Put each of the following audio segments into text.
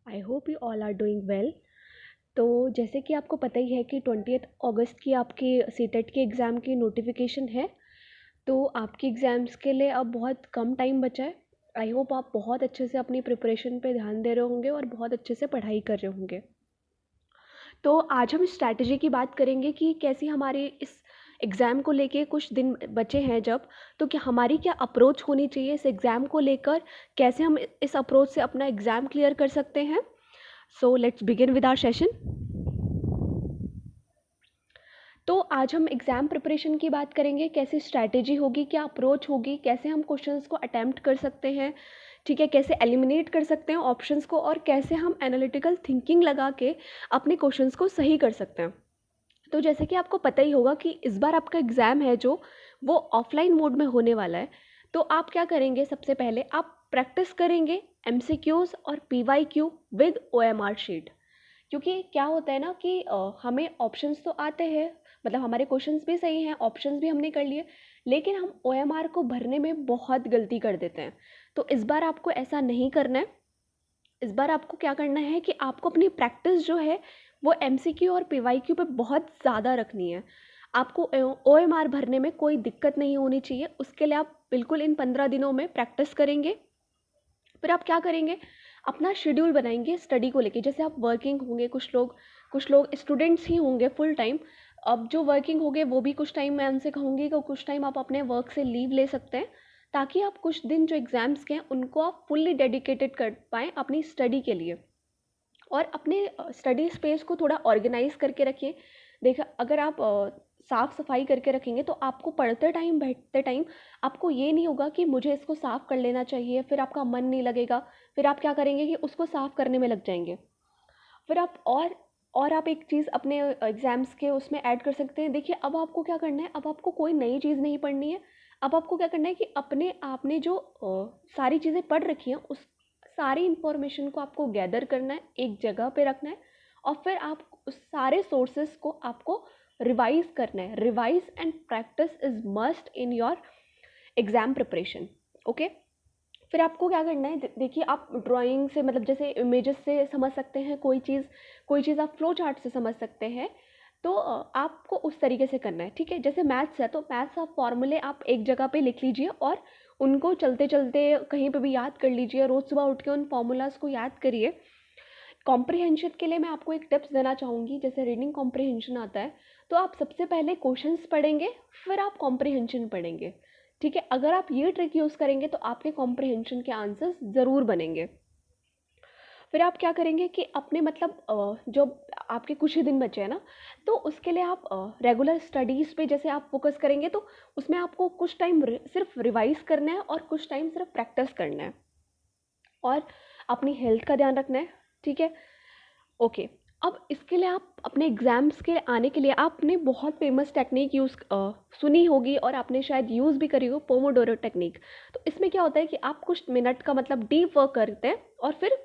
I hope you all are doing well. तो जैसे कि आपको पता ही है कि 20 अगस्त की आपकी सीटेट के एग्ज़ाम की नोटिफिकेशन है। तो आपकी एग्ज़ाम्स के लिए अब बहुत कम टाइम बचा है। आई होप आप बहुत अच्छे से अपनी प्रिपरेशन पे ध्यान दे रहे होंगे और बहुत अच्छे से पढ़ाई कर रहे होंगे। तो आज हम स्ट्रैटेजी की बात करेंगे कि कैसे हमारे इस एग्ज़ाम को लेके कुछ दिन बचे हैं जब, तो क्या हमारी क्या अप्रोच होनी चाहिए इस एग्ज़ाम को लेकर, कैसे हम इस अप्रोच से अपना एग्ज़ाम क्लियर कर सकते हैं। So let's begin with our session. तो आज हम एग्ज़ाम प्रिपरेशन की बात करेंगे, कैसे स्ट्रैटेजी होगी, क्या अप्रोच होगी, कैसे हम क्वेश्चंस को अटेम्प्ट कर सकते हैं, ठीक है, कैसे एलिमिनेट कर सकते हैं ऑप्शंस को, और कैसे हम एनालिटिकल थिंकिंग लगा के अपने क्वेश्चंस को सही कर सकते हैं। तो जैसे कि आपको पता ही होगा कि इस बार आपका एग्ज़ाम है जो वो ऑफलाइन मोड में होने वाला है। तो आप क्या करेंगे, सबसे पहले आप प्रैक्टिस करेंगे एमसीक्यूज़ और पीवाईक्यू विद ओएमआर शीट। क्योंकि क्या होता है ना कि हमें ऑप्शंस तो आते हैं, मतलब हमारे क्वेश्चंस भी सही हैं, ऑप्शंस भी हमने कर लिए, लेकिन हम ओएमआर को भरने में बहुत गलती कर देते हैं। तो इस बार आपको ऐसा नहीं करना है। इस बार आपको क्या करना है कि आपको अपनी प्रैक्टिस जो है वो एमसीक्यू और पीवाईक्यू पे बहुत ज़्यादा रखनी है। आपको ओएमआर भरने में कोई दिक्कत नहीं होनी चाहिए। उसके लिए आप बिल्कुल इन 15 दिनों में प्रैक्टिस करेंगे। फिर आप क्या करेंगे, अपना शेड्यूल बनाएंगे स्टडी को लेके। जैसे आप वर्किंग होंगे, कुछ लोग स्टूडेंट्स ही होंगे फुल टाइम। अब जो वर्किंग होंगे वो भी कुछ टाइम मैं उनसे कहूँगी कि कुछ टाइम आप अपने वर्क से लीव ले सकते हैं, ताकि आप कुछ दिन जो एग्ज़ाम्स के हैं उनको आप फुल्ली डेडिकेटेड कर पाएँ अपनी स्टडी के लिए। और अपने स्टडी स्पेस को थोड़ा ऑर्गेनाइज करके रखिए। देखिए, अगर आप साफ़ सफाई करके रखेंगे तो आपको पढ़ते टाइम, बैठते टाइम आपको ये नहीं होगा कि मुझे इसको साफ़ कर लेना चाहिए, फिर आपका मन नहीं लगेगा। फिर आप क्या करेंगे कि उसको साफ़ करने में लग जाएंगे। फिर आप और आप एक चीज़ अपने एग्ज़ाम्स के उसमें ऐड कर सकते हैं। देखिए, अब आपको क्या करना है, अब आपको कोई नई चीज़ नहीं पढ़नी है। अब आपको क्या करना है कि अपने आपने जो सारी चीज़ें पढ़ रखी हैं उस सारी इन्फॉर्मेशन को आपको गैदर करना है, एक जगह पे रखना है, और फिर आप उस सारे सोर्सेस को आपको रिवाइज करना है। Revise and practice is must in your exam preparation. Okay. फिर आपको क्या करना है, देखिए, आप ड्राइंग से, मतलब जैसे इमेजेस से समझ सकते हैं कोई चीज़ आप फ्लो चार्ट से समझ सकते हैं। तो आपको उस तरीके से करना है, ठीक है। जैसे मैथ्स है तो मैथ्स आप फॉर्मूले आप एक जगह पे लिख लीजिए और उनको चलते चलते कहीं पे भी याद कर लीजिए। रोज़ सुबह उठ के उन फॉर्मूलाज को याद करिए। कॉम्प्रिहेंशन के लिए मैं आपको एक टिप्स देना चाहूँगी। जैसे रीडिंग कॉम्प्रिहेंशन आता है, तो आप सबसे पहले क्वेश्चंस पढ़ेंगे, फिर आप कॉम्प्रिहेंशन पढ़ेंगे, ठीक है। अगर आप ये ट्रिक यूज़ करेंगे तो आपके कॉम्प्रिहेंशन के आंसर्स ज़रूर बनेंगे। फिर आप क्या करेंगे कि अपने, मतलब जो आपके कुछ ही दिन बचे हैं ना, तो उसके लिए आप रेगुलर स्टडीज़ पे जैसे आप फोकस करेंगे, तो उसमें आपको कुछ टाइम सिर्फ रिवाइज करना है और कुछ टाइम सिर्फ प्रैक्टिस करना है, और अपनी हेल्थ का ध्यान रखना है, ठीक है। ओके। अब इसके लिए आप अपने एग्ज़ाम्स के आने के लिए आपने बहुत फेमस टेक्निक सुनी होगी और आपने शायद यूज़ भी करी हो, पोमोडोरो टेक्निक। तो इसमें क्या होता है कि आप कुछ मिनट का, मतलब डीप वर्क करते हैं और फिर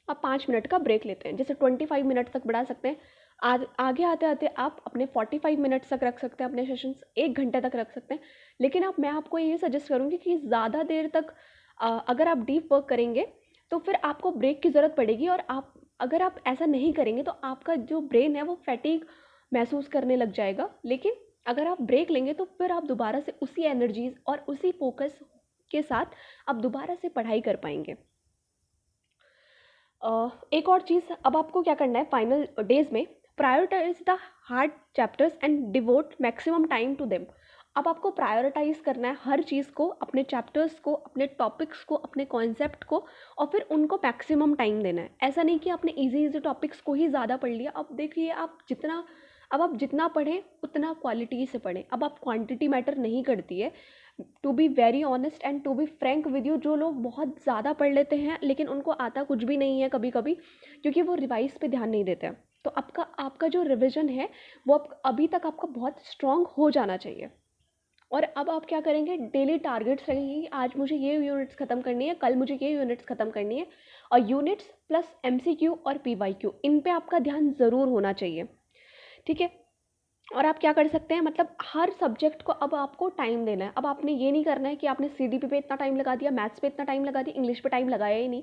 आप 5 मिनट का ब्रेक लेते हैं। जैसे 25 मिनट तक बढ़ा सकते हैं। आगे आते आते आप अपने 45 मिनट्स तक रख सकते हैं, अपने सेशंस 1 घंटे तक रख सकते हैं। लेकिन मैं आपको ये सजेस्ट करूँगी कि ज़्यादा देर तक अगर आप डीप वर्क करेंगे तो फिर आपको ब्रेक की ज़रूरत पड़ेगी, और अगर आप ऐसा नहीं करेंगे तो आपका जो ब्रेन है वो फैटीग महसूस करने लग जाएगा। लेकिन अगर आप ब्रेक लेंगे तो फिर आप दोबारा से उसी एनर्जीज और उसी फोकस के साथ आप दोबारा से पढ़ाई कर पाएंगे। एक और चीज़, अब आपको क्या करना है फाइनल डेज में, prioritise the hard chapters and devote maximum time to them. अब आपको प्रायोरिटाइज करना है हर चीज़ को, अपने चैप्टर्स को, अपने टॉपिक्स को, अपने कॉन्सेप्ट को, और फिर उनको मैक्सिमम टाइम देना है। ऐसा नहीं कि आपने इजी इजी टॉपिक्स को ही ज़्यादा पढ़ लिया। अब आप जितना पढ़ें उतना क्वालिटी से पढ़ें। अब आप क्वांटिटी मैटर नहीं करती है। To be very honest and to be frank with you, जो लोग बहुत ज़्यादा पढ़ लेते हैं लेकिन उनको आता कुछ भी नहीं है कभी कभी, क्योंकि वो रिवाइज पे ध्यान नहीं देते हैं। तो आपका आपका जो रिविजन है वो अभी तक आपका बहुत स्ट्रांग हो जाना चाहिए। और अब आप क्या करेंगे, डेली टारगेट्स रखेंगे कि आज मुझे ये यूनिट्स ख़त्म करनी है, कल मुझे ये यूनिट्स ख़त्म करनी है। और यूनिट्स प्लस एमसीक्यू और पीवाईक्यू, इन पे आपका ध्यान ज़रूर होना चाहिए, ठीक है। और आप क्या कर सकते हैं, मतलब हर सब्जेक्ट को अब आपको टाइम देना है। अब आपने ये नहीं करना है कि आपने सीडीपी पे इतना टाइम लगा दिया, मैथ्स पे इतना टाइम लगा दिया, इंग्लिश पे टाइम लगाया ही नहीं।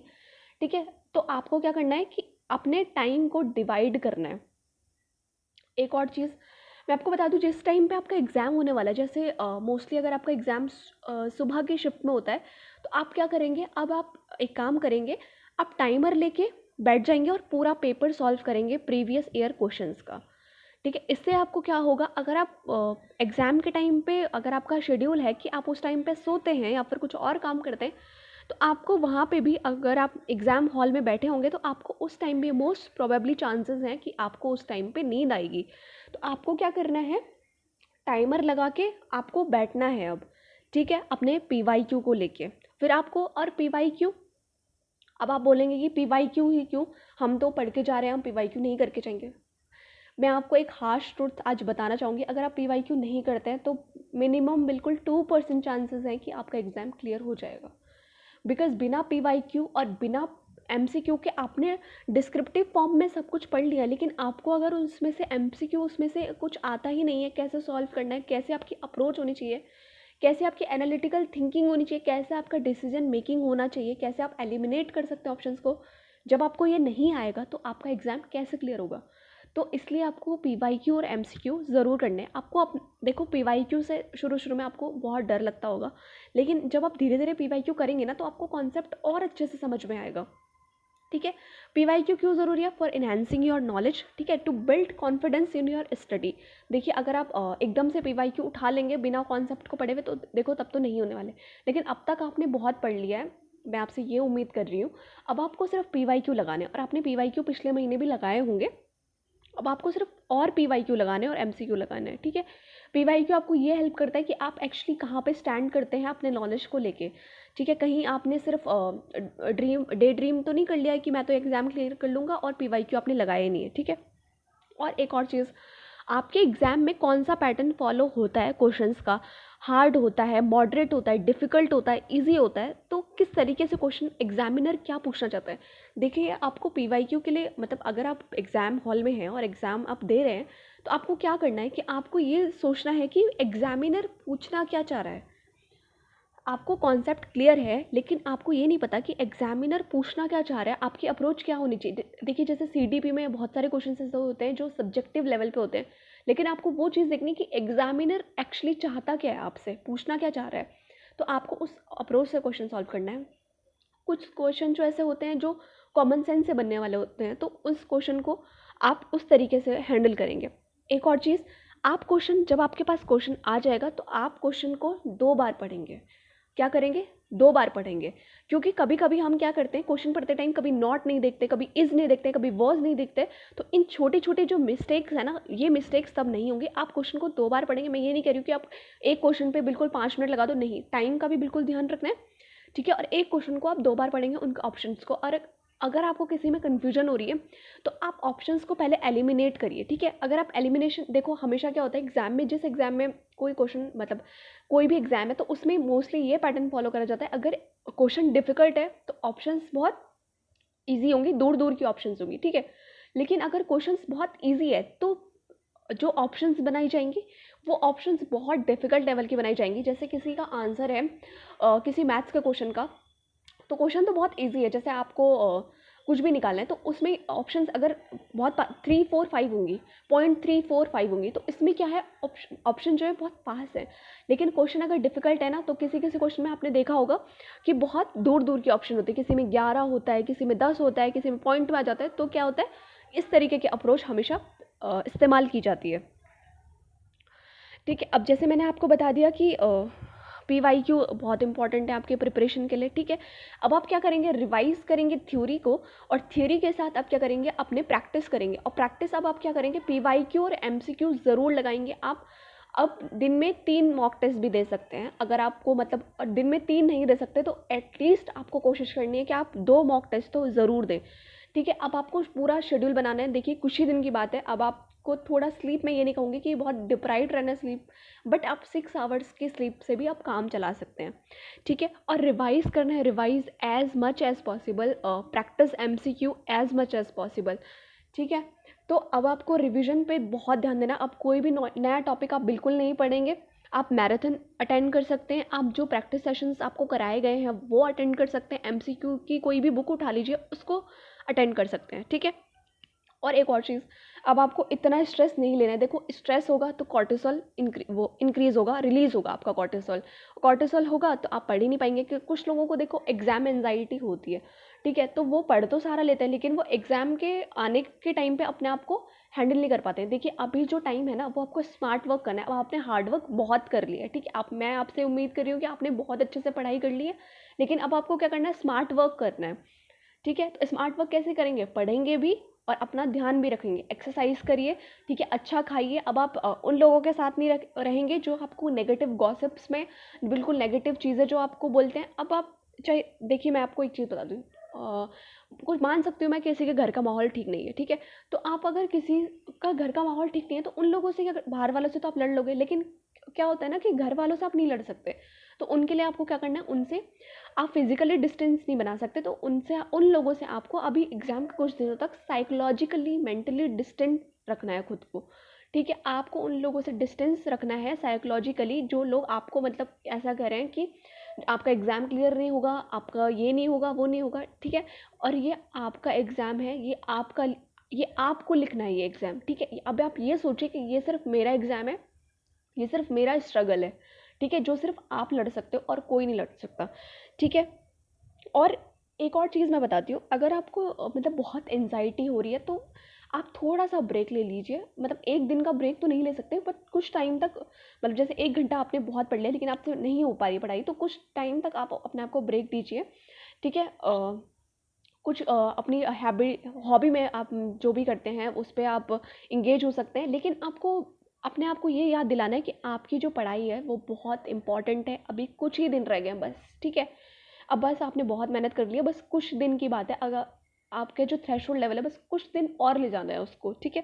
ठीक है। तो आपको क्या करना है कि अपने टाइम को डिवाइड करना है। एक और चीज़ मैं आपको बता दूँ, जिस टाइम पे आपका एग्ज़ाम होने वाला है, जैसे मोस्टली अगर आपका एग्ज़ाम सुबह की शिफ्ट में होता है, तो आप क्या करेंगे, अब आप एक काम करेंगे, आप टाइमर लेके बैठ जाएंगे और पूरा पेपर सॉल्व करेंगे प्रीवियस ईयर क्वेश्चंस का। ठीक है, इससे आपको क्या होगा, अगर आप एग्ज़ाम के टाइम पे अगर आपका शेड्यूल है कि आप उस टाइम पे सोते हैं या फिर कुछ और काम करते हैं, तो आपको वहाँ पे भी अगर आप एग्ज़ाम हॉल में बैठे होंगे तो आपको उस टाइम भी मोस्ट प्रोबेबली चांसेस हैं कि आपको उस टाइम पे नींद आएगी। तो आपको क्या करना है, टाइमर लगा के आपको बैठना है अब। ठीक है, अपने पीवाईक्यू को लेके फिर आपको, और पीवाईक्यू, अब आप बोलेंगे कि पीवाईक्यू ही क्यों, हम तो पढ़ के जा रहे हैं, हम पीवाईक्यू नहीं करके जाएंगे। मैं आपको एक हार्श ट्रुथ आज बताना चाहूँगी, अगर आप पीवाईक्यू नहीं करते हैं तो मिनिमम बिल्कुल 2% चांसेस हैं कि आपका एग्ज़ाम क्लियर हो जाएगा। बिकॉज बिना पीवाईक्यू और बिना एमसीक्यू के आपने डिस्क्रिप्टिव फॉर्म में सब कुछ पढ़ लिया, लेकिन आपको अगर उसमें से एमसीक्यू उसमें से कुछ आता ही नहीं है, कैसे सॉल्व करना है, कैसे आपकी अप्रोच होनी चाहिए, कैसे आपकी एनालिटिकल थिंकिंग होनी चाहिए, कैसे आपका डिसीजन मेकिंग होना चाहिए, कैसे आप एलिमिनेट कर सकते हैं ऑप्शंस को, जब आपको ये नहीं आएगा तो आपका एग्ज़ाम कैसे क्लियर होगा। तो इसलिए आपको पीवाईक्यू और एमसीक्यू ज़रूर करने हैं। आपको देखो, पीवाईक्यू से शुरू में आपको बहुत डर लगता होगा, लेकिन जब आप धीरे धीरे पीवाईक्यू करेंगे ना तो आपको कॉन्सेप्ट और अच्छे से समझ में आएगा। ठीक है, पीवाईक्यू क्यों ज़रूरी है, फॉर इन्हांसिंग योर नॉलेज। ठीक है, to build confidence in your study. देखिए, अगर आप एकदम से पीवाईक्यू उठा लेंगे बिना कॉन्सेप्ट को पढ़े हुए, तो देखो तब तो नहीं होने वाले। लेकिन अब तक आपने बहुत पढ़ लिया है, मैं आपसे ये उम्मीद कर रही हूँ। अब आपको सिर्फ पीवाईक्यू लगाने, और आपने पीवाईक्यू पिछले महीने भी लगाए होंगे, अब आपको सिर्फ और पीवाईक्यू लगाने हैं और एमसीक्यू लगाने हैं। ठीक है, पीवाईक्यू आपको ये हेल्प करता है कि आप एक्चुअली कहाँ पे स्टैंड करते हैं अपने नॉलेज को लेके। ठीक है, कहीं आपने सिर्फ डे ड्रीम तो नहीं कर लिया है कि मैं तो एग्ज़ाम क्लियर कर लूँगा और पीवाईक्यू आपने लगाया ही नहीं है। ठीक है, और एक और चीज़, आपके एग्ज़ाम में कौन सा पैटर्न फॉलो होता है क्वेश्चंस का, हार्ड होता है, मॉडरेट होता है, डिफ़िकल्ट होता है, ईजी होता है, तो किस तरीके से क्वेश्चन एग्जामिनर क्या पूछना चाहता है। देखिए, आपको पीवाईक्यू के लिए, मतलब अगर आप एग्ज़ाम हॉल में हैं और एग्ज़ाम आप दे रहे हैं, तो आपको क्या करना है कि आपको ये सोचना है कि एग्जामिनर पूछना क्या चाह रहा है। आपको कॉन्सेप्ट क्लियर है, लेकिन आपको ये नहीं पता कि एग्जामिनर पूछना क्या चाह रहा है, आपकी अप्रोच क्या होनी चाहिए। देखिए, जैसे सीडीपी में बहुत सारे क्वेश्चन ऐसे होते हैं जो सब्जेक्टिव लेवल पे होते हैं, लेकिन आपको वो चीज़ देखनी कि एग्जामिनर एक्चुअली चाहता क्या है, आपसे पूछना क्या चाह रहा है। तो आपको उस अप्रोच से क्वेश्चन सॉल्व करना है। कुछ क्वेश्चन जो ऐसे होते हैं जो कॉमन सेंस से बनने वाले होते हैं, तो उस क्वेश्चन को आप उस तरीके से हैंडल करेंगे। एक और चीज़, आप क्वेश्चन, जब आपके पास क्वेश्चन आ जाएगा तो आप क्वेश्चन को 2 बार पढ़ेंगे। क्या करेंगे, 2 बार पढ़ेंगे। क्योंकि कभी कभी हम क्या करते हैं, क्वेश्चन पढ़ते टाइम कभी नॉट नहीं देखते, कभी इज़ नहीं देखते, कभी वॉज नहीं देखते। तो इन छोटे छोटे जो मिस्टेक्स है ना, ये मिस्टेक्स तब नहीं होंगे, आप क्वेश्चन को 2 बार पढ़ेंगे। मैं ये नहीं कह रही हूँ कि आप एक क्वेश्चन पे बिल्कुल 5 मिनट लगा दो, नहीं, टाइम का भी बिल्कुल ध्यान रखना है। ठीक है, और एक क्वेश्चन को आप 2 बार पढ़ेंगे, उनके ऑप्शंस को। और अगर आपको किसी में कन्फ्यूजन हो रही है तो आप ऑप्शंस को पहले एलिमिनेट करिए। ठीक है, अगर आप एलिमिनेशन, देखो हमेशा क्या होता है एग्जाम में, जिस एग्जाम में कोई क्वेश्चन, मतलब कोई भी एग्जाम है, तो उसमें मोस्टली ये पैटर्न फॉलो करा जाता है, अगर क्वेश्चन डिफिकल्ट है तो ऑप्शंस बहुत ईजी होंगी, दूर दूर की ऑप्शंस होंगी। ठीक है, लेकिन अगर क्वेश्चंस बहुत ईजी है तो जो ऑप्शंस बनाई जाएंगी वो ऑप्शंस बहुत डिफिकल्ट लेवल की बनाई जाएंगी। जैसे किसी का आंसर है किसी मैथ्स के क्वेश्चन का, तो क्वेश्चन तो बहुत इजी है, जैसे आपको कुछ भी निकालना है, तो उसमें ऑप्शंस अगर बहुत 3 4 5 होंगी, 0.345 होंगी, तो इसमें क्या है, ऑप्शन जो है बहुत पास है। लेकिन क्वेश्चन अगर डिफिकल्ट है ना, तो किसी किसी क्वेश्चन में आपने देखा होगा कि बहुत दूर दूर की ऑप्शन होती है, किसी में 11 होता है, किसी में 10 होता है, किसी में पॉइंट में आ जाता है। तो क्या होता है, इस तरीके की अप्रोच हमेशा इस्तेमाल की जाती है। ठीक है, अब जैसे मैंने आपको बता दिया कि पीवाईक्यू बहुत इंपॉर्टेंट है आपके प्रिपरेशन के लिए। ठीक है, अब आप क्या करेंगे, रिवाइज करेंगे थ्योरी को, और थ्योरी के साथ आप क्या करेंगे, अपने प्रैक्टिस करेंगे। और प्रैक्टिस अब आप क्या करेंगे, पीवाईक्यू और एमसीक्यू ज़रूर लगाएंगे आप। अब दिन में 3 मॉक टेस्ट भी दे सकते हैं, अगर आपको, मतलब दिन में 3 नहीं दे सकते तो एटलीस्ट आपको कोशिश करनी है कि आप 2 मॉक टेस्ट तो ज़रूर दें। ठीक है, अब आपको पूरा शेड्यूल बनाना है। देखिए, कुछ ही दिन की बात है, अब आपको थोड़ा स्लीप, मैं ये नहीं कहूँगी कि बहुत डिप्राइव्ड रहना है स्लीप, बट आप 6 आवर्स की स्लीप से भी आप काम चला सकते हैं। ठीक है, और रिवाइज करना है, revise as much as possible, practise MCQ as much as possible. ठीक है, तो अब आपको रिवीजन पे बहुत ध्यान देना। अब कोई भी नया टॉपिक आप बिल्कुल नहीं पढ़ेंगे, आप मैराथन अटेंड कर सकते हैं, आप जो प्रैक्टिस सेशंस आपको कराए गए हैं वो अटेंड कर सकते हैं, एमसीक्यू की कोई भी बुक उठा लीजिए उसको अटेंड कर सकते हैं, ठीक है। और एक और चीज़, अब आपको इतना स्ट्रेस नहीं लेना है। देखो स्ट्रेस होगा तो कॉर्टिसोल इंक्रीज़ होगा, रिलीज़ होगा आपका कॉर्टिसोल। कॉर्टिसोल होगा तो आप पढ़ ही नहीं पाएंगे, क्योंकि कुछ लोगों को देखो एग्ज़ाम एंजाइटी होती है, ठीक है, तो वो पढ़ तो सारा लेते हैं लेकिन वो एग्ज़ाम के आने के टाइम पे अपने आप को हैंडल नहीं कर पाते हैं। देखिए अभी जो टाइम है ना वो आपको स्मार्ट वर्क करना है। अब आपने हार्ड वर्क बहुत कर लिया है, ठीक है, आप मैं आपसे उम्मीद कर रही हूँ कि आपने बहुत अच्छे से पढ़ाई कर ली है, लेकिन अब आपको क्या करना है, स्मार्ट वर्क करना है, ठीक है। तो स्मार्ट वर्क कैसे करेंगे, पढ़ेंगे भी और अपना ध्यान भी रखेंगे, एक्सरसाइज करिए, ठीक है, अच्छा खाइए। अब आप उन लोगों के साथ नहीं रहेंगे जो आपको नेगेटिव गॉसिप्स में बिल्कुल नेगेटिव चीज़ें जो आपको बोलते हैं। अब आप चाहे देखिए मैं आपको एक चीज़ बता दूँ, कुछ मान सकती हूँ मैं किसी के घर का माहौल ठीक नहीं है, ठीक है, तो आप अगर किसी का घर का माहौल ठीक नहीं है तो उन लोगों से क्या, बाहर वालों से तो आप लड़ लोगे, लेकिन क्या होता है ना कि घर वालों से आप नहीं लड़ सकते। तो उनके लिए आपको क्या करना है, उनसे आप फिजिकली डिस्टेंस नहीं बना सकते, तो उनसे उन लोगों से आपको अभी एग्जाम के कुछ दिनों तक साइकोलॉजिकली मेंटली डिस्टेंट रखना है खुद को, ठीक है। आपको उन लोगों से डिस्टेंस रखना है साइकोलॉजिकली, जो लोग आपको मतलब ऐसा कह रहे हैं कि आपका एग्ज़ाम क्लियर नहीं होगा, आपका ये नहीं होगा, वो नहीं होगा, ठीक है। और ये आपका एग्ज़ाम है, ये आपको लिखना है ये एग्ज़ाम, ठीक है। अब आप ये सोचिए कि ये सिर्फ मेरा एग्ज़ाम है, ये सिर्फ मेरा स्ट्रगल है, ठीक है, जो सिर्फ आप लड़ सकते हो और कोई नहीं लड़ सकता, ठीक है। और एक और चीज़ मैं बताती हूँ, अगर आपको मतलब बहुत एंजाइटी हो रही है तो आप थोड़ा सा ब्रेक ले लीजिए। मतलब एक दिन का ब्रेक तो नहीं ले सकते, बट कुछ टाइम तक, मतलब जैसे एक घंटा आपने बहुत पढ़ लिया लेकिन आपसे नहीं हो पा रही पढ़ाई, तो कुछ टाइम तक आप अपने आप को ब्रेक दीजिए, ठीक है। कुछ अपनी हॉबी में आप जो भी करते हैं उस पर आप इंगेज हो सकते हैं, लेकिन आपको अपने आप को ये याद दिलाना है कि आपकी जो पढ़ाई है वो बहुत इंपॉर्टेंट है। अभी कुछ ही दिन रह गए हैं बस, ठीक है। अब बस आपने बहुत मेहनत कर ली है, बस कुछ दिन की बात है, अगर आपके जो थ्रेशोल्ड लेवल है बस कुछ दिन और ले जाना है उसको, ठीक है।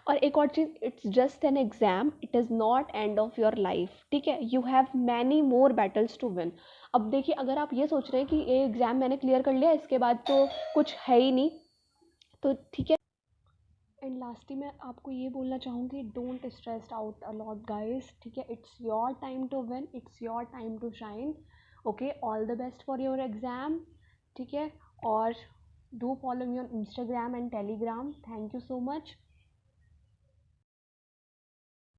और एक और चीज़, it's just an exam, it is not end of your life, ठीक है, you have many more battles to win. अब देखिए अगर आप ये सोच रहे हैं कि ये एग्ज़ाम मैंने क्लियर कर लिया इसके बाद तो कुछ है ही नहीं, तो ठीक है। एंड लास्टली मैं आपको ये बोलना चाहूँगी, don't stressed out a lot guys, ठीक है, it's your time to win, it's your time to shine, okay, all the best for your exam, ठीक है। और do follow me on Instagram and Telegram, thank you so much.